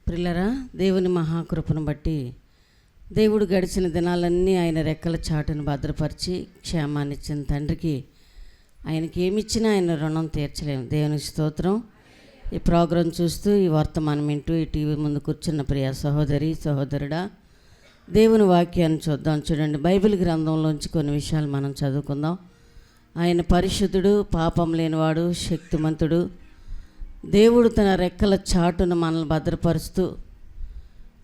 ప్రియులారా, దేవుని మహాకృపను బట్టి దేవుడు గడిచిన దినాలన్నీ ఆయన రెక్కల చాటును భద్రపరిచి క్షేమాన్ని ఇచ్చిన తండ్రికి ఆయనకి ఏమిచ్చినా ఆయన రుణం తీర్చలేము. దేవునికి స్తోత్రం. ఈ ప్రోగ్రాం చూస్తూ ఈ వర్తమానం వింటూ ఈ టీవీ ముందు కూర్చున్న ప్రియ సహోదరి సహోదరుడా, దేవుని వాక్యాన్ని చూద్దాం. చూడండి, బైబిల్ గ్రంథంలోంచి కొన్ని విషయాలు మనం చదువుకుందాం. ఆయన పరిశుద్ధుడు, పాపం లేనివాడు, శక్తిమంతుడు. దేవుడు తన రెక్కల చాటును మనల్ని భద్రపరుస్తూ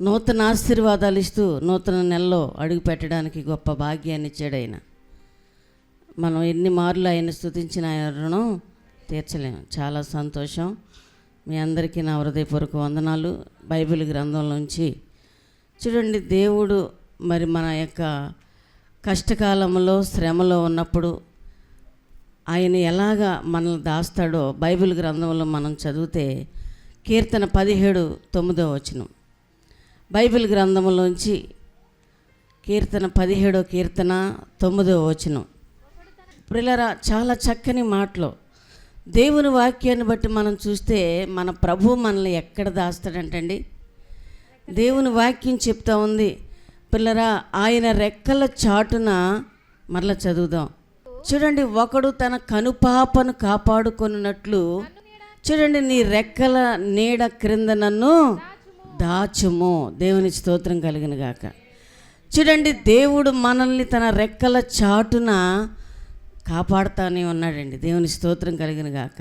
నూతన ఆశీర్వాదాలు ఇస్తూ నూతన నెలలో అడుగు పెట్టడానికి గొప్ప భాగ్యాన్ని ఇచ్చాడు ఆయన. మనం ఎన్ని మార్లు ఆయన స్తుతించిన ఆయన రుణం తీర్చలేము. చాలా సంతోషం. మీ అందరికీ నా హృదయపూర్వక వందనాలు. బైబిల్ గ్రంథంలోంచి చూడండి, దేవుడు మరి మన యొక్క కష్టకాలంలో శ్రమలో ఉన్నప్పుడు ఆయన ఎలాగా మనల్ని దాస్తాడో బైబిల్ గ్రంథంలో మనం చదివితే కీర్తన 17:9 బైబిల్ గ్రంథంలోంచి కీర్తన 17:9 ప్రియులారా, చాలా చక్కని మాటలు. దేవుని వాక్యాన్ని బట్టి మనం చూస్తే మన ప్రభు మనల్ని ఎక్కడ దాస్తాడంటండి. దేవుని వాక్యం చెప్తా ఉంది పిల్లరా, ఆయన రెక్కల చాటున మరలా చదువుదాం. చూడండి, ఒకడు తన కనుపాపను కాపాడుకొనున్నట్లు చూడండి, నీ రెక్కల నీడ క్రింద నన్ను దాచుము. దేవుని స్తోత్రం కలిగిన గాక. చూడండి, దేవుడు మనల్ని తన రెక్కల చాటున కాపాడుతానే ఉన్నాడండి. దేవుని స్తోత్రం కలిగిన గాక.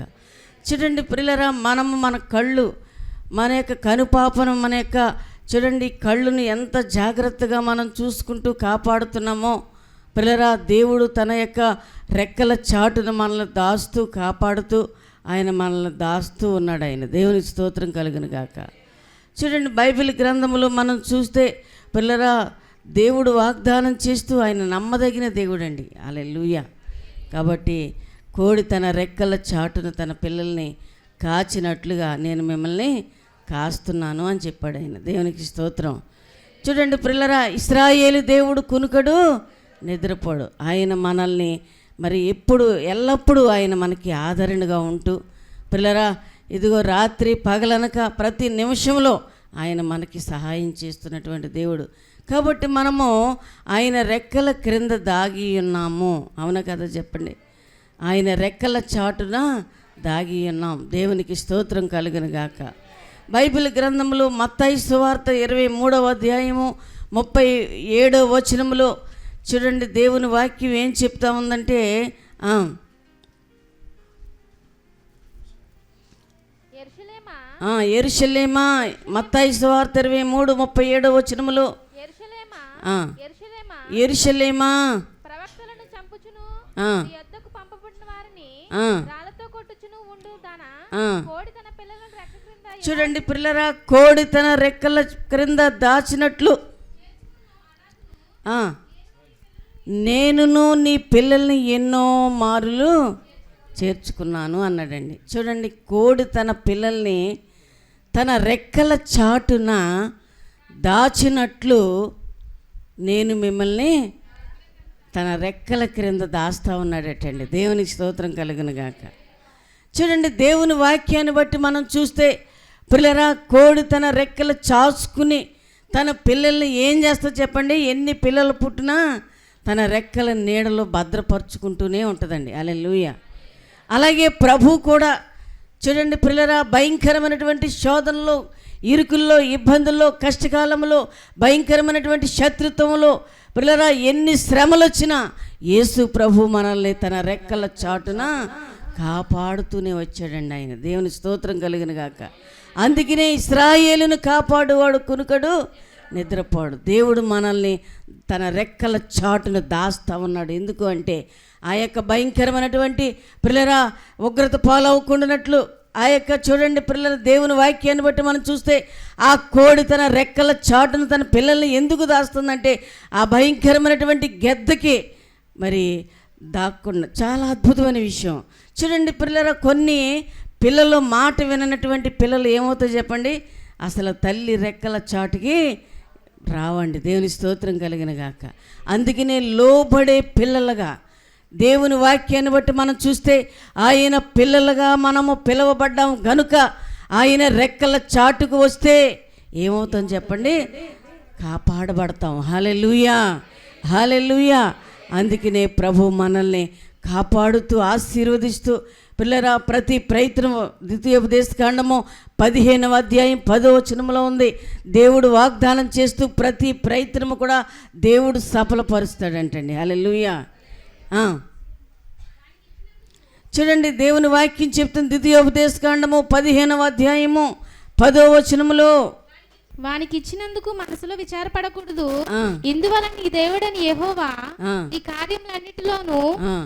చూడండి ప్రియులారా, మనము మన కళ్ళు, మన యొక్క కనుపాపను, మన యొక్క చూడండి కళ్ళుని ఎంత జాగ్రత్తగా మనం చూసుకుంటూ కాపాడుతున్నామో ప్రియులారా, దేవుడు తన యొక్క రెక్కల చాటును మనల్ని దాస్తూ కాపాడుతూ ఆయన మనల్ని దాస్తూ ఉన్నాడు ఆయన. దేవుని స్తోత్రం కలుగును గాక. చూడండి, బైబిల్ గ్రంథంలో మనం చూస్తే పిల్లరా, దేవుడు వాగ్దానం చేస్తూ ఆయన నమ్మదగిన దేవుడు అండి. హల్లెలూయా. కాబట్టి కోడి తన రెక్కల చాటును తన పిల్లల్ని కాచినట్లుగా నేను మిమ్మల్ని కాస్తున్నాను అని చెప్పాడు ఆయన. దేవునికి స్తోత్రం. చూడండి పిల్లరా, ఇశ్రాయేలు దేవుడు కునుకడు, నిద్రపోడు. ఆయన మనల్ని మరి ఎప్పుడు ఎల్లప్పుడూ ఆయన మనకి ఆదరణగా ఉంటూ పిల్లరా, ఇదిగో రాత్రి పగలనక ప్రతి నిమిషంలో ఆయన మనకి సహాయం చేస్తున్నటువంటి దేవుడు. కాబట్టి మనము ఆయన రెక్కల క్రింద దాగి ఉన్నాము. అవునా కదా చెప్పండి? ఆయన రెక్కల చాటున దాగి ఉన్నాం. దేవునికి స్తోత్రం కలుగును గాక. బైబిల్ గ్రంథంలో మత్తయి సువార్త 23:37 చూడండి, దేవుని వాక్యం ఏం చెప్తా ఉందంటే, యెరూషలేమా, మత్తయి సువార్త 23:37 యెరూషలేమా, ప్రవక్తలను చంపుచును, నీ యొద్దకు పంపబడిన వారిని రాళ్లతో కొట్టుచును ఉండు దానా, కోడి తన పిల్లలను రెక్క క్రింద. చూడండి పిల్లరా, కోడి తన రెక్కల క్రింద దాచినట్లు నేనును నీ పిల్లల్ని ఎన్నో మారులు చేర్చుకున్నాను అన్నాడండి. చూడండి, కోడి తన పిల్లల్ని తన రెక్కల చాటున దాచినట్లు నేను మిమ్మల్ని తన రెక్కల క్రింద దాస్తా ఉన్నాడటండి. దేవునికి స్తోత్రం కలుగును గాక. చూడండి, దేవుని వాక్యాన్ని బట్టి మనం చూస్తే పిల్లరా, కోడి తన రెక్కలు చాచుకుని తన పిల్లల్ని ఏం చేస్తా చెప్పండి? ఎన్ని పిల్లలు పుట్టినా తన రెక్కల నీడలో భద్రపరుచుకుంటూనే ఉంటుందండి. హల్లెలూయా. అలాగే ప్రభు కూడా చూడండి పిల్లరా, భయంకరమైనటువంటి శోధనలో, ఇరుకుల్లో, ఇబ్బందుల్లో, కష్టకాలంలో, భయంకరమైనటువంటి శత్రుత్వంలో పిల్లరా ఎన్ని శ్రమలు వచ్చినా యేసు ప్రభు మనల్ని తన రెక్కల చాటున కాపాడుతూనే వచ్చాడండి ఆయన. దేవుని స్తోత్రం కలిగిన గాక. అందుకనే ఇశ్రాయేలును కాపాడువాడు కునుకడు, నిద్రపోడు. దేవుడు మనల్ని తన రెక్కల చాటును దాస్తా ఉన్నాడు. ఎందుకు అంటే ఆ యొక్క భయంకరమైనటువంటి పిల్లరా ఉగ్రత పాలవకుండానట్లు ఆ యొక్క చూడండి పిల్లల దేవుని వాక్యాన్ని బట్టి మనం చూస్తే ఆ కోడి తన రెక్కల చాటును తన పిల్లల్ని ఎందుకు దాస్తుందంటే ఆ భయంకరమైనటువంటి గెద్దకి మరి దాక్కుండా. చాలా అద్భుతమైన విషయం. చూడండి పిల్లరా, కొన్ని పిల్లలు మాట విననటువంటి పిల్లలు ఏమవుతాయో చెప్పండి? అసలు తల్లి రెక్కల చాటుకి రావండి. దేవుని స్తోత్రం కలిగిన గాక. అందుకనే లోబడే పిల్లలుగా దేవుని వాక్యాన్ని బట్టి మనం చూస్తే ఆయన పిల్లలుగా మనము పిలువబడ్డాం గనుక ఆయన రెక్కల చాటుకు వస్తే ఏమవుతాం చెప్పండి? కాపాడబడతాం. హల్లెలూయా, హల్లెలూయా. అందుకనే ప్రభు మనల్ని కాపాడుతూ ఆశీర్వదిస్తూ పిల్లరా ప్రతి ప్రయత్నము ద్వితీయోపదేశకాండము 15వ అధ్యాయం 10వ వచనంలో ఉంది. దేవుడు వాగ్దానం చేస్తూ ప్రతి ప్రయత్నము కూడా దేవుడు సఫలపరుస్తాడంటండి. హల్లెలూయా. చూడండి, దేవుని వాక్యం చెప్తుంది ద్వితీయోపదేశకాండము 15వ అధ్యాయము 10వ వచనములో, వానికి ఇచ్చినందుకు మనసులో విచారపడకూడదు. ఇందువలన నీ దేవుడని యెహోవా నీ కార్యములన్నిటిలోనూ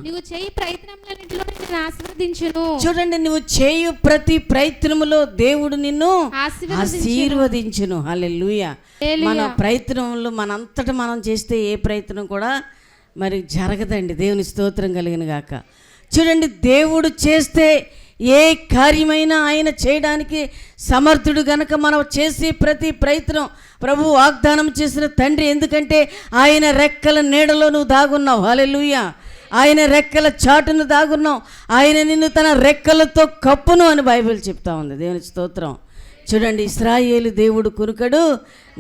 నువ్వు చేయి ప్రయత్నములన్నిటిలో నిన్ను ఆశీర్వదించును. చూడండి, నువ్వు చేయు ప్రతి ప్రయత్నములో దేవుడు నిన్ను ఆశీర్వదించును. హల్లెలూయా. మన ప్రయత్నములు మనంతటా మనం చేస్తే ఏ ప్రయత్నం కూడా మరి జరగదండి. దేవుని స్తోత్రం కలిగిన గాక. చూడండి, దేవుడు చేస్తే ఏ కార్యమైనా ఆయన చేయడానికి సమర్థుడు గనక మనం చేసే ప్రతి ప్రయత్నం ప్రభు వాగ్దానం చేసిన తండ్రి. ఎందుకంటే ఆయన రెక్కల నీడలో నువ్వు దాగున్నావు. హల్లెలూయా. ఆయన రెక్కల చాటును దాగున్నావు. ఆయన నిన్ను తన రెక్కలతో కప్పును అని బైబిల్ చెప్తా ఉంది. దేవుని స్తోత్రం. చూడండి, ఇశ్రాయేలు దేవుడు కునుకడు,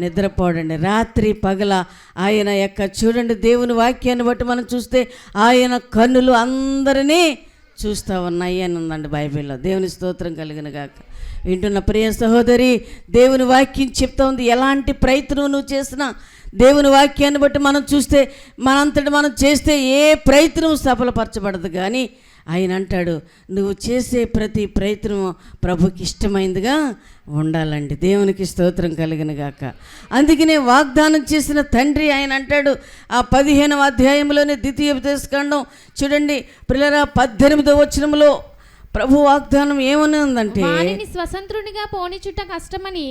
నిద్రపోడండి. రాత్రి పగల ఆయన యొక్క చూడండి దేవుని వాక్యాన్ని బట్టి మనం చూస్తే ఆయన కన్నులు అందరినీ చూస్తూ ఉన్నాయి అని ఉందండి బైబిల్లో. దేవుని స్తోత్రం కలిగిన గాక. వింటున్న ప్రియ సహోదరి, దేవుని వాక్యం చెప్తా ఉంది. ఎలాంటి ప్రయత్నం నువ్వు చేసినా దేవుని వాక్యాన్ని బట్టి మనం చూస్తే మనంతటి మనం చేస్తే ఏ ప్రయత్నం సఫలపరచబడదు. కానీ ఆయన అంటాడు, నువ్వు చేసే ప్రతి ప్రయత్నం ప్రభుకి ఇష్టమైందిగా ఉండాలండి. దేవునికి స్తోత్రం కలిగిన గాక. అందుకనే వాగ్దానం చేసిన తండ్రి ఆయన అంటాడు ఆ 15వ అధ్యాయంలోనే ద్వితీయోపదేశకాండం చూడండి పిల్లరా 18వ వచనంలో ప్రభు వాగ్దానం ఏమని ఉందంటే, వానిని స్వతంత్రునిగా పోనిచుట కష్టమని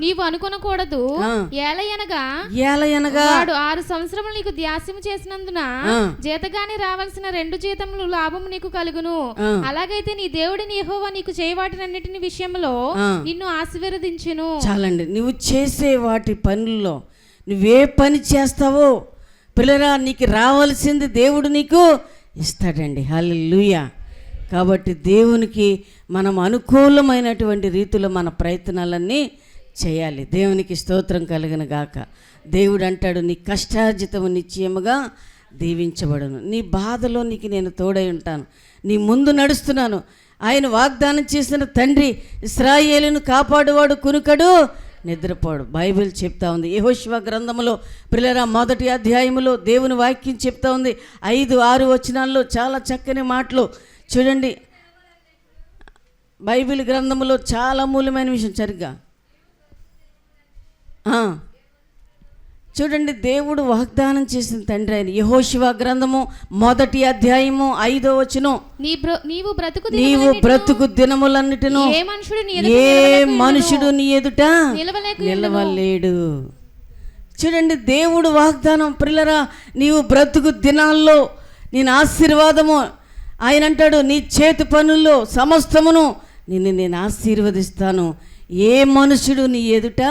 నీవు అనుకొనకూడదు. ఏలయనగా వాడు 6 సంవత్సరములు నీకు ధ్యాసము చేసినందున జీతగాని రావాల్సిన 2 జీతములు లాభము నీకు కలుగును. అలాగైతే నీ దేవుడిని యెహోవా నీకు చేయవాటినన్నిటిని విషయంలో నిన్ను ఆశీర్వదించును. చాలండి, నువ్వు చేసే వాటి పనుల్లో నువ్వే పని చేస్తావో పిల్లరా నీకు రావాల్సింది దేవుడు నీకు ఇస్తాడండి. హల్లెలూయా. కాబట్టి దేవునికి మనం అనుకూలమైనటువంటి రీతిలో మన ప్రయత్నాలన్నీ చేయాలి. దేవునికి స్తోత్రం కలిగిన గాక. దేవుడు అంటాడు, నీ కష్టార్జితము నిశ్చయముగా దీవించబడును. నీ బాధలో నీకు నేను తోడై ఉంటాను, నీ ముందు నడుస్తున్నాను. ఆయన వాగ్దానం చేసిన తండ్రి ఇశ్రాయేలును కాపాడువాడు కునుకడు, నిద్రపోడు. బైబిల్ చెప్తా ఉంది. యెహోషువ గ్రంథములో పిల్లరా 1వ అధ్యాయములో దేవుని వాక్యం చెప్తా ఉంది. 5, 6 వచనాల్లో చాలా చక్కని మాటలు చూడండి. బైబిల్ గ్రంథములో చాలా మూలమైన విషయం. సరిగ్గా చూడండి, దేవుడు వాగ్దానం చేసిన తండ్రి ఆయన. యెహోషువ గ్రంథము 1వ అధ్యాయము 5వ వచనం, నీవు బ్రతుకు దినములన్నిటిను ఏ మనుషుడు నీ ఎదుట నిలవలేడు. చూడండి, దేవుడు వాగ్దానం పిల్లరా, నీవు బ్రతుకు దినాల్లో నేను ఆశీర్వాదము ఆయన అంటాడు, నీ చేతి పనుల్లో సమస్తమును నేను ఆశీర్వదిస్తాను, ఏ మనుషుడు నీ ఎదుట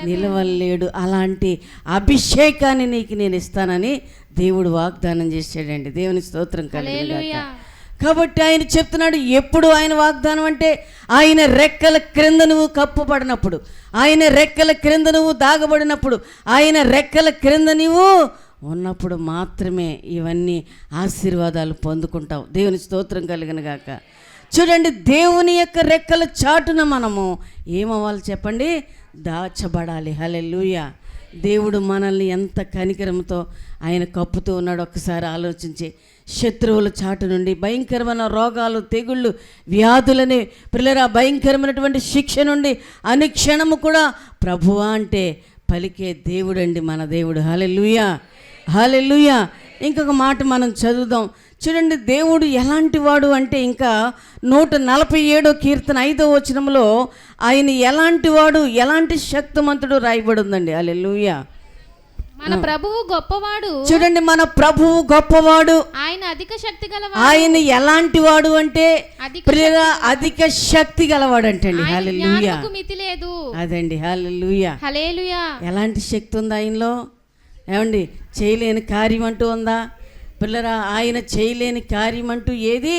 నిలవలేడు. అలాంటి అభిషేకాన్ని నీకు నేను ఇస్తానని దేవుడు వాగ్దానం చేశాడండి. దేవుని స్తోత్రం కలిగిన. కాబట్టి ఆయన చెప్తున్నాడు, ఎప్పుడు ఆయన వాగ్దానం అంటే ఆయన రెక్కల క్రింద నువ్వు కప్పబడినప్పుడు, ఆయన రెక్కల క్రింద నువ్వు దాగబడినప్పుడు, ఆయన రెక్కల క్రింద నువ్వు ఉన్నప్పుడు మాత్రమే ఇవన్నీ ఆశీర్వాదాలు పొందుకుంటావు. దేవుని స్తోత్రం కలిగిన గాక. చూడండి, దేవుని యొక్క రెక్కల చాటున మనము ఏమవ్వాలి చెప్పండి? దాచబడాలి. హల్లెలూయా. దేవుడు మనల్ని ఎంత కనికరంతో ఆయన కప్పుతూ ఉన్నాడు ఒక్కసారి ఆలోచించి. శత్రువుల చాటు నుండి భయంకరమైన రోగాలు, తెగుళ్ళు, వ్యాధులని పిల్లరా భయంకరమైనటువంటి శిక్ష నుండి అనుక్షణము కూడా ప్రభువా అంటే పలికే దేవుడండి మన దేవుడు. హల్లెలూయా, హల్లెలూయా. ఇంకొక మాట మనం చదువుదాం. చూడండి, దేవుడు ఎలాంటి వాడు అంటే ఇంకా 147వ కీర్తన 5వ వచనంలో ఆయన ఎలాంటి వాడు, ఎలాంటి శక్తిమంతుడు రాయబడి ఉందండి. హల్లెలూయా. మన ప్రభువు గొప్పవాడు. చూడండి, మన ప్రభువు గొప్పవాడు, ఆయన అధిక శక్తి గలవాడు. ఆయన ఎలాంటి వాడు అంటే అధిక శక్తి గలవాడు అంటండి. హల్లెలూయా. మితి లేదు. అదండి. హల్లెలూయా, హల్లెలూయా. ఎలాంటి శక్తి ఉంది ఆయనలో? ఏమండి, చేయలేని కార్యం అంటూ ఉందా పిల్లరా? ఆయన చేయలేని కార్యం అంటూ ఏది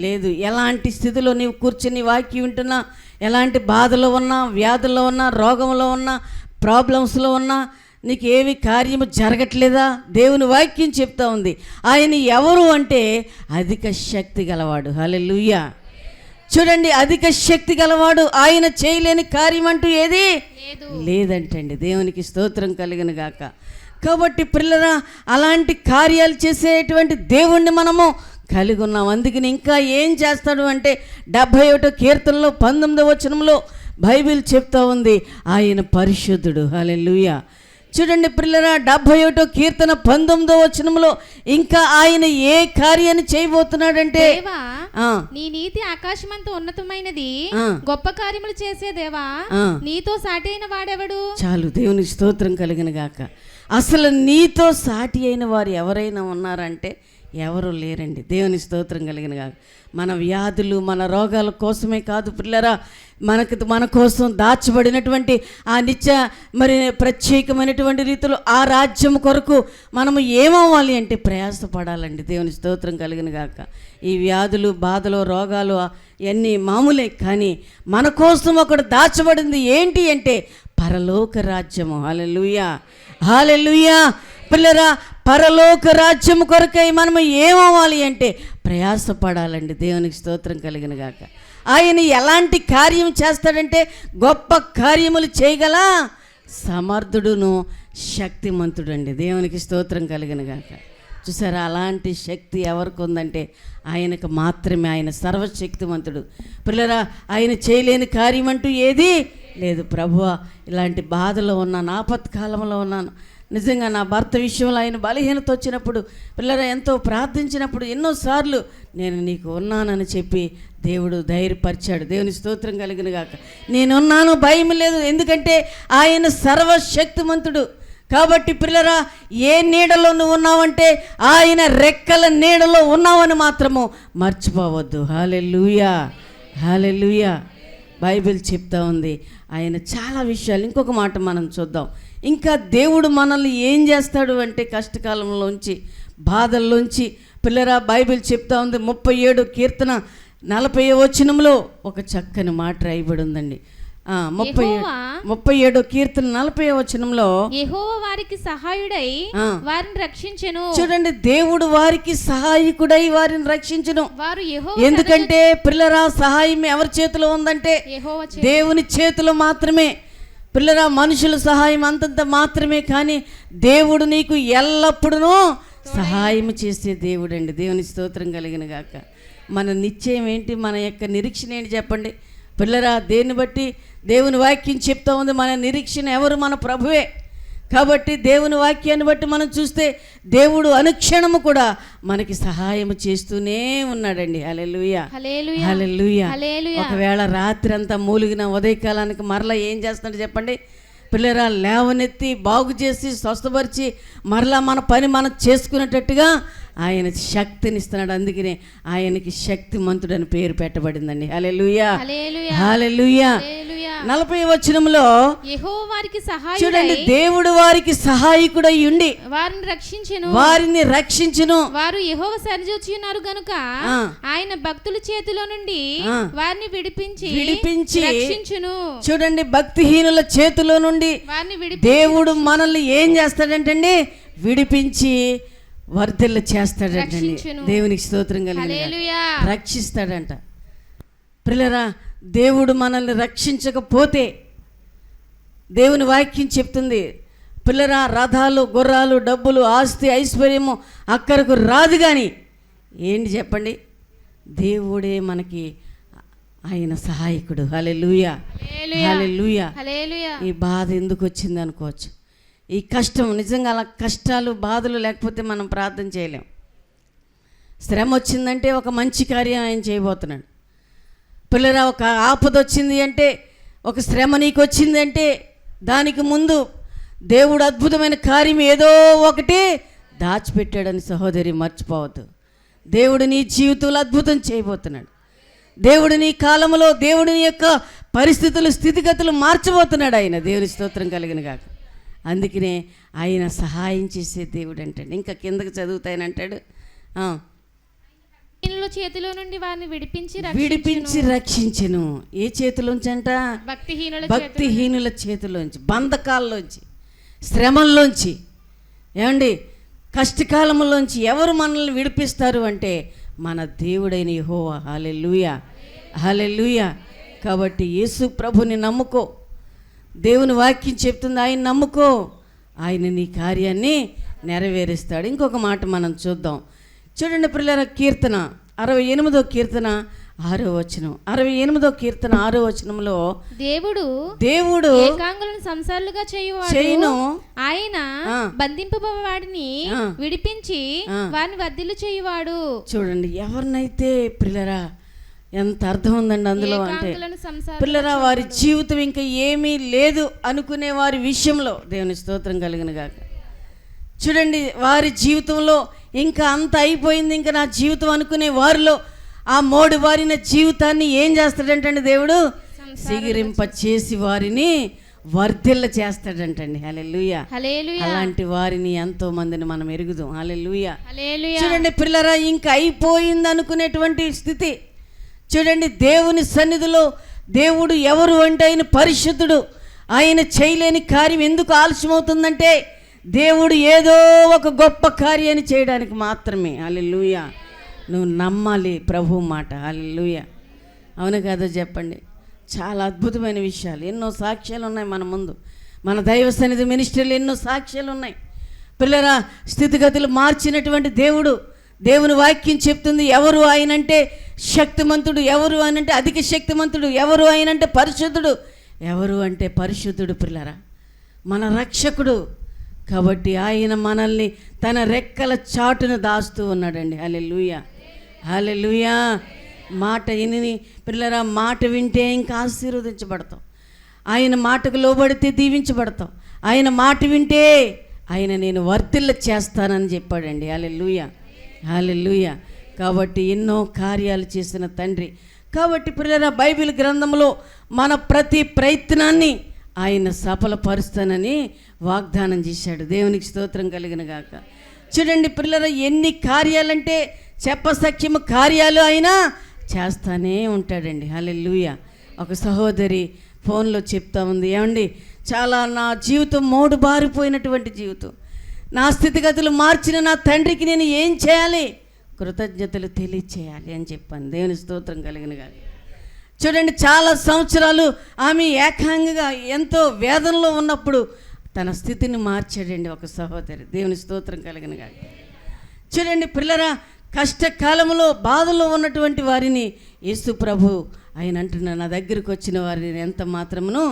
లేదు. ఎలాంటి స్థితిలో నీవు కూర్చుని వాక్యం వింటున్నా, ఎలాంటి బాధలో ఉన్నా, వ్యాధుల్లో ఉన్నా, రోగంలో ఉన్నా, ప్రాబ్లమ్స్లో ఉన్నా, నీకు ఏమి కార్యము జరగట్లేదా? దేవుని వాక్యం చెప్తా ఉంది. ఆయన ఎవరు అంటే అధిక శక్తి గలవాడు. హల్లెలూయా. చూడండి, అధిక శక్తి గలవాడు. ఆయన చేయలేని కార్యం అంటూ ఏది లేదంటండి. దేవునికి స్తోత్రం కలుగును గాక. కాబట్టి పిల్లరా, అలాంటి కార్యాలు చేసేటువంటి దేవుణ్ణి మనము కలిగి ఉన్నాం. అందుకని ఇంకా ఏం చేస్తాడు అంటే 71 కీర్తనలో 19వ వచనంలో బైబిల్ చెప్తా ఉంది, ఆయన పరిశుద్ధుడు. హల్లెలూయా. చూడండి పిల్లరా, 71 కీర్తన 19వ వచనంలో ఇంకా ఆయన ఏ కార్యాన్ని చేయబోతున్నాడంటే, నీ నీతి ఆకాశమంత ఉన్నతమైనది, గొప్ప కార్యములు చేసే దేవా, నీతో సాటి అయిన వాడెవడు? చాలు, దేవుని స్తోత్రం కలిగిన గాక. అసలు నీతో సాటి అయిన వారు ఎవరైనా ఉన్నారంటే ఎవరు లేరండి. దేవుని స్తోత్రం కలిగిన కాదు. మన వ్యాధులు, మన రోగాల కోసమే కాదు పిల్లరా, మన కోసం దాచబడినటువంటి ఆ నిత్య ప్రత్యేకమైనటువంటి రీతిలో ఆ రాజ్యం కొరకు మనము ఏమవ్వాలి అంటే ప్రయాసపడాలండి. దేవుని స్తోత్రం కలిగిన గాక. ఈ వ్యాధులు, బాధలు, రోగాలు ఇవన్నీ మామూలే, కానీ మన కోసం ఒకటి దాచబడింది ఏంటి అంటే పరలోక రాజ్యము. హల్లెలూయా, హల్లెలూయా. పిల్లరా, పరలోక రాజ్యం కొరకై మనము ఏమవ్వాలి అంటే ప్రయాసపడాలండి. దేవునికి స్తోత్రం కలిగిన గాక. ఆయన ఎలాంటి కార్యం చేస్తాడంటే గొప్ప కార్యములు చేయగల సమర్థుడును శక్తిమంతుడు అండి. దేవునికి స్తోత్రం కలిగిన గాక. చూసారా, అలాంటి శక్తి ఎవరికి ఉందంటే ఆయనకు మాత్రమే. ఆయన సర్వశక్తిమంతుడు. పిల్లరా, ఆయన చేయలేని కార్యం అంటూ ఏది లేదు. ప్రభువా, ఇలాంటి బాధలో ఉన్నాను, ఆపత్కాలంలో ఉన్నాను, నిజంగా నా భర్త విషయంలో ఆయన బలహీనత వచ్చినప్పుడు పిల్లరా ఎంతో ప్రార్థించినప్పుడు ఎన్నోసార్లు నేను నీకు ఉన్నానని చెప్పి దేవుడు ధైర్యపరిచాడు. దేవుని స్తోత్రం కలిగిన గాక. నేనున్నాను, భయం లేదు, ఎందుకంటే ఆయన సర్వశక్తిమంతుడు. కాబట్టి పిల్లరా, ఏ నీడలో నువ్వు ఉన్నావంటే ఆయన రెక్కల నీడలో ఉన్నావని మాత్రము మర్చిపోవద్దు. హల్లెలూయా, హల్లెలూయా. బైబిల్ చెప్తా ఉంది ఆయన చాలా విషయాలు. ఇంకొక మాట మనం చూద్దాం. ఇంకా దేవుడు మనల్ని ఏం చేస్తాడు అంటే కష్టకాలంలోంచి, బాధల్లోంచి పిల్లరా, బైబిల్ చెప్తా ఉంది 37 కీర్తన 40వ వచనంలో ఒక చక్కని మాట రాయబడి ఉందండి. 37 కీర్తన 40వ వచనంలో, యెహోవా వారికి సహాయుడై వారిని రక్షించెను. చూడండి, దేవుడు వారికి సహాయకుడై వారిని రక్షించును. వారు ఎందుకంటే పిల్లరా, సహాయం ఎవరి చేతిలో ఉందంటే దేవుని చేతిలో మాత్రమే. పిల్లరా, మనుషుల సహాయం అంతంత మాత్రమే, కానీ దేవుడు నీకు ఎల్లప్పుడూ సహాయం చేసే దేవుడు అండి. దేవుని స్తోత్రం కలిగిన గాక. మన నిశ్చయం ఏంటి, మన యొక్క నిరీక్షణ ఏంటి చెప్పండి పిల్లరా? దేన్ని బట్టి దేవుని వాక్యం చెప్తా ఉంది, మన నిరీక్షణ ఎవరు? మన ప్రభువే. కాబట్టి దేవుని వాక్యాన్ని బట్టి మనం చూస్తే దేవుడు అనుక్షణము కూడా మనకి సహాయం చేస్తూనే ఉన్నాడండి. హల్లెలూయా, హల్లెలూయా. ఒకవేళ రాత్రి అంతా మూలిగిన ఉదయకాలానికి మరలా ఏం చేస్తాడు చెప్పండి పిల్లరా? లేవనెత్తి బాగు చేసి స్వస్థపరిచి మరలా మన పని మనం చేసుకునేటట్టుగా ఆయన శక్తినిస్తున్నాడు. అందుకనే ఆయనకి శక్తిమంతుడు అని పేరు పెట్టబడిందండి. హల్లెలూయా, హల్లెలూయా. 40వ వచనంలో చూడండి, దేవుడు వారికి సహాయకుడై ఉండి వారిని రక్షించును. వారు యెహోవా సరిచూచి ఉన్నారు గనుక ఆయన భక్తుల చేతిలో నుండి వారిని విడిపించి రక్షించును. చూడండి, భక్తిహీనుల చేతిలో నుండి దేవుడు మనల్ని ఏం చేస్తాడంటండి? విడిపించి వర్ధిల్ల చేస్తాడంటండి. దేవునికి స్తోత్రం కలిగి రక్షిస్తాడంట. పిల్లరా, దేవుడు మనల్ని రక్షించకపోతే దేవుని వాక్యం చెప్తుంది పిల్లరా, రథాలు, గుర్రాలు, డబ్బులు, ఆస్తి, ఐశ్వర్యము అక్కడకు రాదు. కానీ ఏంటి చెప్పండి? దేవుడే మనకి ఆయన సహాయకుడు. హల్లెలూయా, హల్లెలూయా. ఈ బాధ ఎందుకు వచ్చింది అనుకోవచ్చు, ఈ కష్టం నిజంగా అలా కష్టాలు, బాధలు లేకపోతే మనం ప్రార్థన చేయలేం. శ్రమ వచ్చిందంటే ఒక మంచి కార్యం ఆయన చేయబోతున్నాడు. పిల్లరా, ఒక ఆపద వచ్చింది అంటే, ఒక శ్రమ నీకు వచ్చింది అంటే దానికి ముందు దేవుడు అద్భుతమైన కార్యం ఏదో ఒకటి దాచిపెట్టాడని సహోదరి మర్చిపోవద్దు. దేవుడు నీ జీవితంలో అద్భుతం చేయబోతున్నాడు. దేవుడు నీ కాలంలో దేవుడిని యొక్క పరిస్థితులు, స్థితిగతులు మార్చబోతున్నాడు ఆయన. దేవుని స్తోత్రం కలిగిన గాక. అందుకనే ఆయన సహాయం చేసే దేవుడు అంటాడు. ఇంకా కిందకి చదువుతాయనంటాడు, భక్తిహీనుల చేతిలో నుండి వారిని విడిపించి రక్షించెను. ఏ చేతిలోంచి అంట? భక్తిహీనుల చేతిలోంచి, బంధకాల్లోంచి, శ్రమల్లోంచి, ఏమండి కష్టకాలంలోంచి ఎవరు మనల్ని విడిపిస్తారు అంటే మన దేవుడైన యెహోవా. హల్లెలూయా, హల్లెలూయా. కాబట్టి యేసు ప్రభుని నమ్ముకో. దేవుని వాక్యం చెప్తుంది, ఆయన నమ్ముకో, ఆయన నీ కార్యాన్ని నెరవేరుస్తాడు. ఇంకొక మాట మనం చూద్దాం. చూడండి ప్రియులారా, కీర్తన 68వ కీర్తన 6వ వచనం. 68వ కీర్తన 6వ వచనంలో దేవుడు ఏకాంగులను సంసారులుగా చేయును, ఆయన బంధింపబడిని విడిపించి వారిని వర్ధిల్లు చేయువాడు. చూడండి, ఎవరినైతే ప్రియులారా ఎంత అర్థం ఉందండి అందులో అంటే, పిల్లరా వారి జీవితం ఇంకా ఏమీ లేదు అనుకునే వారి విషయంలో దేవుని స్తోత్రం కలుగును గాక. చూడండి, వారి జీవితంలో ఇంకా అంత అయిపోయింది, ఇంకా నా జీవితం అనుకునే వారిలో ఆ మోడు వారిన జీవితాన్ని ఏం చేస్తాడంటండి దేవుడు? సిగిరింప చేసి వారిని వర్ధిల్ల చేస్తాడంటండి. హల్లెలూయా. అలాంటి వారిని ఎంతో మందిని మనం ఎరుగుదాం. హల్లెలూయా. చూడండి పిల్లరా, ఇంకా అయిపోయింది అనుకునేటువంటి స్థితి. చూడండి, దేవుని సన్నిధిలో దేవుడు ఎవరు అంటే ఆయన పరిశుద్ధుడు. ఆయన చేయలేని కార్యం ఎందుకు ఆలస్యం అవుతుందంటే దేవుడు ఏదో ఒక గొప్ప కార్యాన్ని చేయడానికి మాత్రమే. హల్లెలూయా. నువ్వు నమ్మాలి ప్రభు మాట. హల్లెలూయా. అవును కదా చెప్పండి. చాలా అద్భుతమైన విషయాలు, ఎన్నో సాక్ష్యాలు ఉన్నాయి మన ముందు. మన దైవ సన్నిధి మినిస్ట్రీలు ఎన్నో సాక్ష్యాలు ఉన్నాయి. పిల్లరా, స్థితిగతులు మార్చినటువంటి దేవుడు. దేవుని వాక్యం చెప్తుంది, ఎవరు ఆయనంటే శక్తిమంతుడు, ఎవరు ఆయనంటే అధిక శక్తిమంతుడు, ఎవరు ఆయనంటే పరిశుద్ధుడు, ఎవరు అంటే పరిశుద్ధుడు పిల్లరా, మన రక్షకుడు. కాబట్టి ఆయన మనల్ని తన రెక్కల చాటును దాస్తూ ఉన్నాడండి. హల్లెలూయా, హల్లెలూయా. మాట విని పిల్లరా, మాట వింటే ఇంకా ఆశీర్వదించబడతాం. ఆయన మాటకు లోబడితే దీవించబడతాం. ఆయన మాట వింటే ఆయన నేను వర్ధిల్ల చేస్తానని చెప్పాడండి. హల్లెలూయా, హల్లెలూయా. కాబట్టి ఎన్నో కార్యాలు చేసిన తండ్రి. కాబట్టి పిల్లరా, బైబిల్ గ్రంథంలో మన ప్రతి ప్రయత్నాన్ని ఆయన సఫలపరుస్తానని వాగ్దానం చేశాడు. దేవునికి స్తోత్రం కలిగిన గాక. చూడండి పిల్లరా, ఎన్ని కార్యాలంటే చెప్పసఖ్యము కార్యాలు ఆయన చేస్తానే ఉంటాడండి. హల్లెలూయా. ఒక సహోదరి ఫోన్లో చెప్తా ఉంది, ఏమండి చాలా నా జీవితం మోడు బారిపోయినటువంటి జీవితం, నా స్థితిగతులు మార్చిన నా తండ్రికి నేను ఏం చేయాలి? కృతజ్ఞతలు తెలియచేయాలి అని చెప్పాను. దేవుని స్తోత్రం కలిగిన గాక. చూడండి, చాలా సంవత్సరాలు ఆమె ఏకాంగిగా ఎంతో వేదనలో ఉన్నప్పుడు తన స్థితిని మార్చాడండి ఒక సహోదరి. దేవుని స్తోత్రం కలిగిన గాక. చూడండి పిల్లరా, కష్టకాలంలో బాధలో ఉన్నటువంటి వారిని యేసు ప్రభు ఆయన అంటున్నా, నా దగ్గరికి వచ్చిన వారిని ఎంత మాత్రమును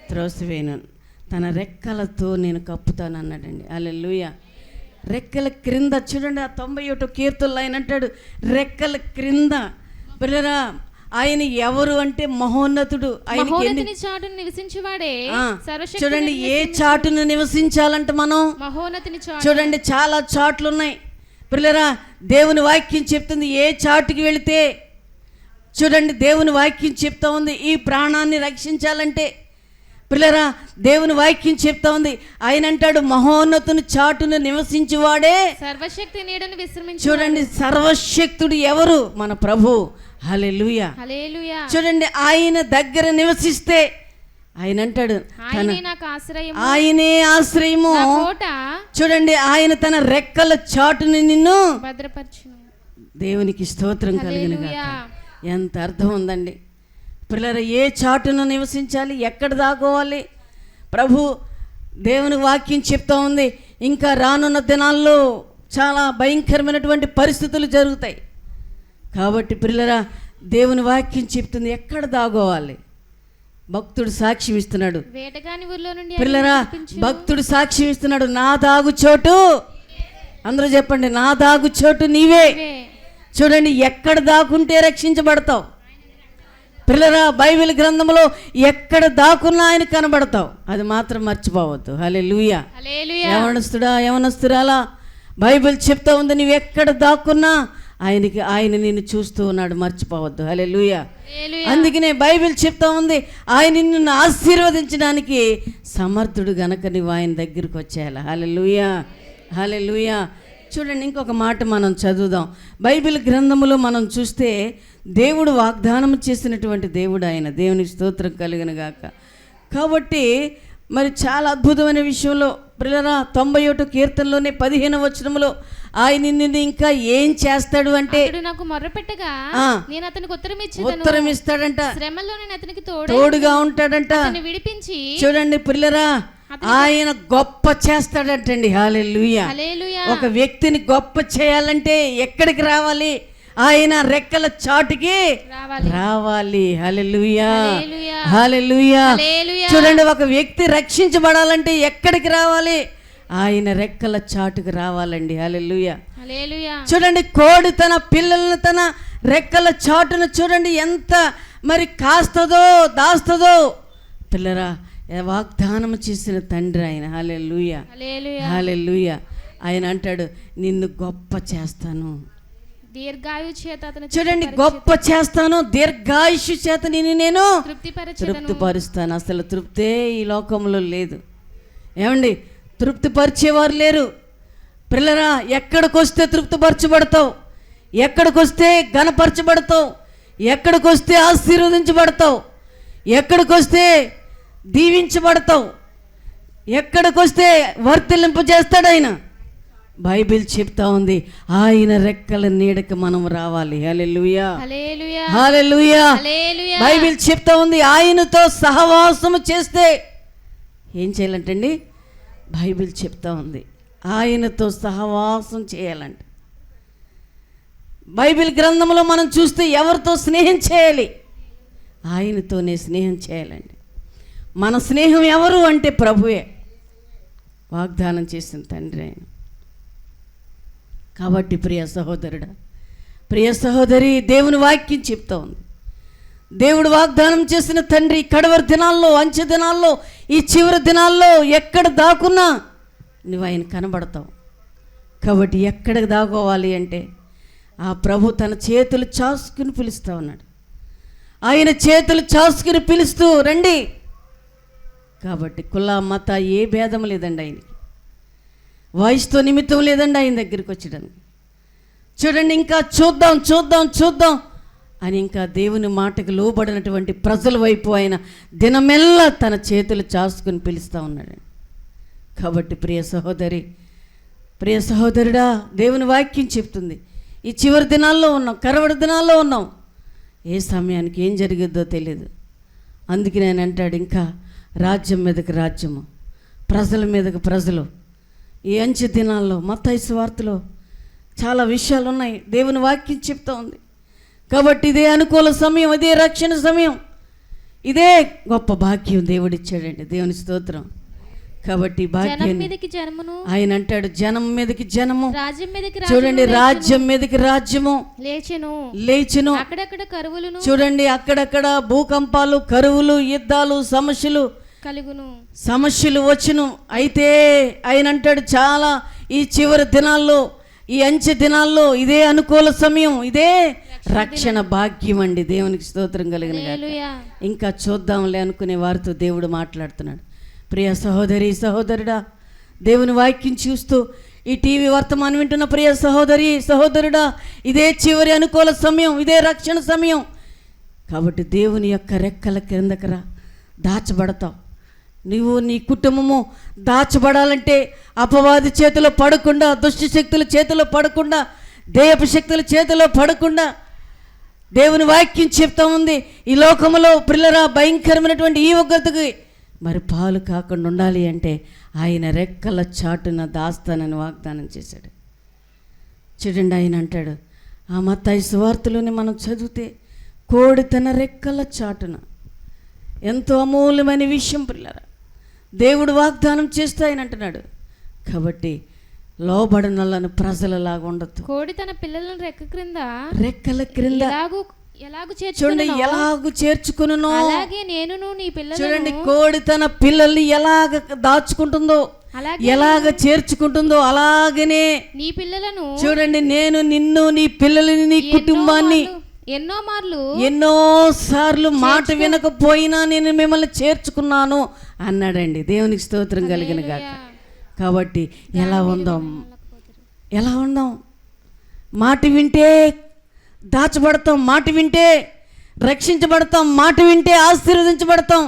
త్రోసివేయను, తన రెక్కలతో నేను కప్పుతాను అన్నాడండి. హల్లెలూయా. రెక్కల క్రింద చూడండి, ఆ 91 కీర్తనలు ఆయన అంటాడు, రెక్కల క్రింద. పిల్లరా, ఆయన ఎవరు అంటే మహోన్నతుడు. చూడండి, ఏ చాటును నివసించాలంటే మనం చూడండి, చాలా చాట్లు ఉన్నాయి పిల్లరా. దేవుని వాక్యం చెప్తుంది, ఏ చాటుకి వెళితే చూడండి, దేవుని వాక్యం చెప్తా ఉంది ఈ ప్రాణాన్ని రక్షించాలంటే. పిల్లరా, దేవుని వాక్యం చెప్తా ఉంది, ఆయన అంటాడు మహోన్నతుని చాటును నివసించువాడే సర్వశక్తి నీడను విశ్రమించు. చూడండి, సర్వశక్తుడు ఎవరు? మన ప్రభు. హల్లెలూయా, హల్లెలూయా. చూడండి, ఆయన దగ్గర నివసిస్తే ఆయన అంటాడు ఆయనే ఆశ్రయము. చూడండి, ఆయన తన రెక్కల చాటుని నిన్ను భద్రపరచును. దేవునికి స్తోత్రం కలిగిన గాక. ఎంత అర్థం ఉందండి పిల్లల. ఏ చాటును నివసించాలి, ఎక్కడ దాకోవాలి? ప్రభు దేవుని వాక్యం చెప్తా ఉంది, ఇంకా రానున్న దినాల్లో చాలా భయంకరమైనటువంటి పరిస్థితులు జరుగుతాయి. కాబట్టి పిల్లరా, దేవుని వాక్యం చెప్తుంది ఎక్కడ దాగోవాలి. భక్తుడు సాక్ష్యం ఇస్తున్నాడు పిల్లరా, భక్తుడు సాక్ష్యం ఇస్తున్నాడు, నా దాగు చోటు, అందరూ చెప్పండి, నా దాగు చోటు నీవే. చూడండి, ఎక్కడ దాక్కుంటే రక్షించబడతావు పిల్లరా. బైబిల్ గ్రంథంలో ఎక్కడ దాక్కున్నా ఆయన కనబడతావు, అది మాత్రం మర్చిపోవద్దు. హల్లెలూయా. యవనస్తుడా, యవనస్తురాలా, బైబిల్ చెప్తా ఉంది, నువ్వు ఎక్కడ దాక్కున్నా ఆయన నిన్ను చూస్తూ ఉన్నాడు, మర్చిపోవద్దు. హల్లెలూయా. అందుకనే బైబిల్ చెప్తా ఉంది, ఆయన నిన్ను ఆశీర్వదించడానికి సమర్థుడు గనక నువ్వు ఆయన దగ్గరికి వచ్చేయాలి. హల్లెలూయా, హల్లెలూయా. చూడండి, ఇంకొక మాట మనం చదువుదాం. బైబిల్ గ్రంథములో మనం చూస్తే దేవుడు వాగ్దానం చేసినటువంటి దేవుడు ఆయన. దేవునికి స్తోత్రం కలుగును గాక. కాబట్టి మరి చాలా అద్భుతమైన విషయంలో ప్రియులారా, 91 కీర్తనలోనే 15వ వచనంలో ఆయన నిన్ను ఇంకా ఏం చేస్తాడు అంటే, నాకు మొర్రపెట్టగా నేను అతనికి ఉత్తరం ఇస్తాడంట, శ్రమలో నేను అతనికి తోడుగా ఉంటాడంట, విడిపించి. చూడండి ప్రియులారా, ఆయన గొప్ప చేస్తాడంటండి. హల్లెలూయా. ఒక వ్యక్తిని గొప్ప చేయాలంటే ఎక్కడికి రావాలి? ఆయన రెక్కల చాటుకి రావాలి. హల్లెలూయా, హల్లెలూయా. చూడండి, ఒక వ్యక్తి రక్షించబడాలంటే ఎక్కడికి రావాలి? ఆయన రెక్కల చాటుకు రావాలండి. హల్లెలూయా. చూడండి, కోడి తన పిల్లలను తన రెక్కల చాటును చూడండి ఎంత మరి కాస్తదో దాస్తదో. పిల్లరా, వాగ్దానం చేసిన తండ్రి ఆయన. హల్లెలూయా, హల్లెలూయా. ఆయన అంటాడు, నిన్ను గొప్ప చేస్తాను, దీర్ఘాయు చేత. చూడండి, గొప్ప చేస్తాను, దీర్ఘాయుషు చేత నేను తృప్తిపరుస్తాను. అసలు తృప్తే ఈ లోకంలో లేదు. ఏమండి, తృప్తిపరిచేవారు లేరు. పిల్లరా, ఎక్కడికి వస్తే తృప్తిపరచబడతావు, ఎక్కడికి వస్తే ఘనపరచబడతావు, ఎక్కడికి వస్తే ఆశీర్వదించబడతావు, ఎక్కడికి వస్తే దీవించబడతావు, ఎక్కడికి వస్తే వర్తిలింపజేస్తాడు ఆయన. బైబిల్ చెప్తా ఉంది, ఆయన రెక్కల నీడకి మనం రావాలి. హల్లెలూయా, హల్లెలూయా. బైబిల్ చెప్తా ఉంది, ఆయనతో సహవాసము చేస్తే ఏం చేయాలంటండి? బైబిల్ చెప్తా ఉంది, ఆయనతో సహవాసం చేయాలంట. బైబిల్ గ్రంథంలో మనం చూస్తే ఎవరితో స్నేహం చేయాలి? ఆయనతోనే స్నేహం చేయాలండి. మన స్నేహం ఎవరు అంటే ప్రభువే, వాగ్దానం చేసిన తండ్రి ఆయన. కాబట్టి ప్రియ సహోదరుడా, ప్రియ సహోదరి, దేవుని వాక్యం చెప్తా ఉంది, దేవుడు వాగ్దానం చేసిన తండ్రి కడవరి దినాల్లో, అంచె దినాల్లో, ఈ చివరి దినాల్లో ఎక్కడ దాక్కున్నా నువ్వు ఆయన కనబడతావు. కాబట్టి ఎక్కడికి దాక్కోవాలి అంటే ఆ ప్రభు తన చేతులు చాసుకుని పిలుస్తూ ఉన్నాడు. ఆయన చేతులు చాసుకుని పిలుస్తూ రండి. కాబట్టి కుల మత ఏ భేదం లేదండి ఆయనకి, వయసుతో నిమిత్తం లేదండి ఆయన దగ్గరికి వచ్చడానికి. చూడండి, ఇంకా చూద్దాం చూద్దాం చూద్దాం అని ఇంకా దేవుని మాటకు లోబడినటువంటి ప్రజల వైపు ఆయన దినమెల్లా తన చేతులు చాసుకుని పిలుస్తూ ఉన్నాడు. కాబట్టి ప్రియ సహోదరి, ప్రియ సహోదరుడా, దేవుని వాక్యం చెప్తుంది, ఈ చివరి దినాల్లో ఉన్నాం, కరవడి దినాల్లో ఉన్నాం. ఏ సమయానికి ఏం జరిగిద్దో తెలియదు. అందుకే నేను అంటాడు, ఇంకా రాజ్యం మీదకి రాజ్యము, ప్రజల మీదకి ప్రజలు. ఈ అంచె దినాల్లో మత్తయి సువార్తలో చాలా విషయాలు ఉన్నాయి, దేవుని వాక్యం చెప్తా ఉంది. కాబట్టి ఇదే అనుకూల సమయం, ఇదే రక్షణ సమయం, ఇదే గొప్ప భాగ్యం దేవుడిచ్చాడండి. దేవుని స్తోత్రం. కాబట్టి భాగ్యం ఆయన అంటాడు, జనం మీదకి జనము, చూడండి, రాజ్యం మీదకి రాజ్యము లేచెను. చూడండి, అక్కడక్కడ భూకంపాలు, కరువులు, యుద్ధాలు, సమస్యలు వచ్చును. అయితే ఆయన అంటాడు, చాలా ఈ చివరి దినాల్లో, ఈ అంచె దినాల్లో ఇదే అనుకూల సమయం, ఇదే రక్షణ భాగ్యం అండి. దేవునికి స్తోత్రం కలిగిన. ఇంకా చూద్దాంలే అనుకునే వారితో దేవుడు మాట్లాడుతున్నాడు. ప్రియ సహోదరి సహోదరుడా, దేవుని వాక్యం చూస్తూ ఈ టీవీ వర్తమానం వింటున్న ప్రియ సహోదరి సహోదరుడా, ఇదే చివరి అనుకూల సమయం, ఇదే రక్షణ సమయం. కాబట్టి దేవుని యొక్క రెక్కల క్రిందకి రా, దాచబడతావు. నువ్వు నీ కుటుంబము దాచబడాలంటే అపవాది చేతిలో పడకుండా, దుష్ట శక్తుల చేతిలో పడకుండా, దెయ్యపు శక్తుల చేతిలో పడకుండా, దేవుని వాక్యం చెప్తా ఉంది, ఈ లోకంలో పిల్లరా భయంకరమైనటువంటి ఈ ఉగ్రతకి మరి పాలు కాకుండా ఉండాలి అంటే ఆయన రెక్కల చాటున దాస్తానని వాగ్దానం చేశాడు. చూడండి, ఆయన అంటాడు, ఆ మత్తయి సువార్తలోనే మనం చదివితే, కోడి తన రెక్కల చాటున, ఎంతో అమూల్యమైన విషయం పిల్లరా, దేవుడు వాగ్దానం చేస్తూ ఆయన అంటున్నాడు. కాబట్టి లోబడనలను ప్రజలలాగా ఉండదు. కోడి తన పిల్లలను రెక్కల క్రింద చూడండి ఎలాగూ చేర్చుకును, అలాగే నేను నీ పిల్లలను, చూడండి, కోడి తన పిల్లల్ని ఎలాగ దాచుకుంటుందో, ఎలాగ చేర్చుకుంటుందో, అలాగనే నీ పిల్లలను, చూడండి, నేను నిన్ను, నీ పిల్లలని, నీ కుటుంబాన్ని ఎన్నో సార్లు మాట వినకపోయినా నేను మిమ్మల్ని చేర్చుకున్నాను అన్నాడండి. దేవునికి స్తోత్రం కలిగిన గాక. కాబట్టి ఎలా ఉందాం, ఎలా ఉందాం? మాట వింటే దాచబడతాం, మాట వింటే రక్షించబడతాం, మాట వింటే ఆశీర్వదించబడతాం,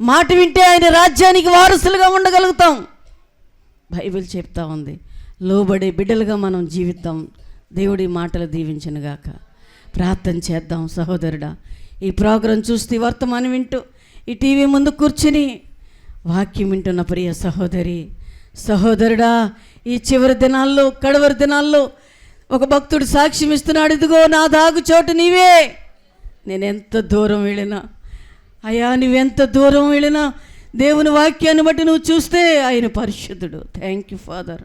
మాట వింటే ఆయన రాజ్యానికి వారసులుగా ఉండగలుగుతాం. బైబిల్ చెప్తా ఉంది. లోబడే బిడ్డలుగా మనం జీవిద్దాం. దేవుడి మాటలు దీవించునుగాక. ప్రార్థన చేద్దాం. సహోదరుడా, ఈ ప్రోగ్రాం చూస్తూ వర్తమానం వింటూ ఈ టీవీ ముందు కూర్చుని వాక్యం వింటున్న ప్రియ సహోదరి సహోదరుడా, ఈ చివరి దినాల్లో, కడవరి దినాల్లో ఒక భక్తుడు సాక్ష్యం ఇస్తున్నాడు. ఇదిగో నా దాగు చోటు నీవే. నేను ఎంత దూరం వెళ్ళినా, అయ్యా నువ్వెంత దూరం వెళ్ళినా దేవుని వాక్యాన్ని బట్టి నువ్వు చూస్తే ఆయన పరిశుద్ధుడు. Thank you father.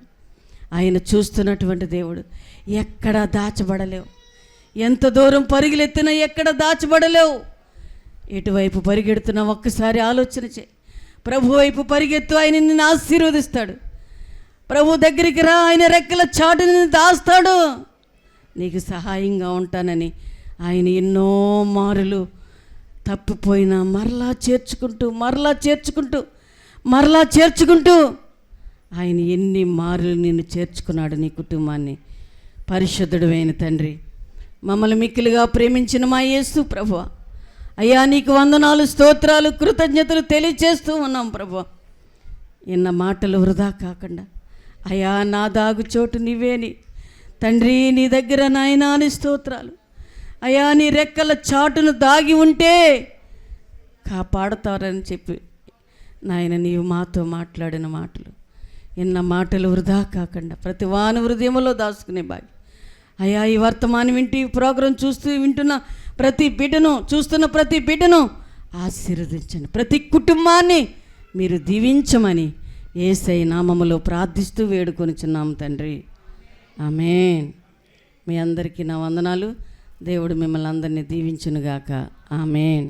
ఆయన చూస్తున్నటువంటి దేవుడు. ఎక్కడా దాచబడలేవు. ఎంత దూరం పరుగులెత్తినా ఎక్కడ దాచబడలేవు. ఎటువైపు పరిగెడుతున్నా ఒక్కసారి ఆలోచన చేయి. ప్రభు వైపు పరిగెత్తు, ఆయన నిన్ను ఆశీర్వదిస్తాడు. ప్రభు దగ్గరికి రా, ఆయన రెక్కల చాటు నిన్ను దాస్తాడు. నీకు సహాయంగా ఉంటానని ఆయన ఎన్నో మారులు తప్పిపోయినా మరలా చేర్చుకుంటూ ఆయన ఎన్ని మారులు నిన్ను చేర్చుకున్నాడు, నీ కుటుంబాన్ని. పరిశుద్ధుడు అయిన తండ్రి, మమ్మల్ని మిక్కిలిగా ప్రేమించిన మా యేసు ప్రభువా, అయ్యా నీకు వందనాలు, స్తోత్రాలు, కృతజ్ఞతలు తెలియచేస్తూ ఉన్నాం ప్రభువా. ఎన్న మాటలు వృధా కాకుండా, అయ్యా నా దాగు చోటు నీవేని తండ్రి, నీ దగ్గర నాయనా నీ స్తోత్రాలు. అయ్యా నీ రెక్కల చాటును దాగి ఉంటే కాపాడుతారని చెప్పి నాయన నీవు మాతో మాట్లాడిన మాటలు, ఎన్న మాటలు వృధా కాకుండా ప్రతి వాని హృదయంలో దాచుకునే భాగ్యం. అయ్యా ఈ వర్తమానం వింటి ప్రోగ్రాం వింటున్న ప్రతి బిడ్డను ఆశీర్వదించండి. ప్రతి కుటుంబాన్ని మీరు దీవించమని యేసయ్య నామములో ప్రార్థిస్తూ వేడుకొనిచున్నాం తండ్రి. ఆమేన్. మీ అందరికీ నా వందనాలు. దేవుడు మిమ్మల్ని అందరినీ దీవించునుగాక. ఆమేన్.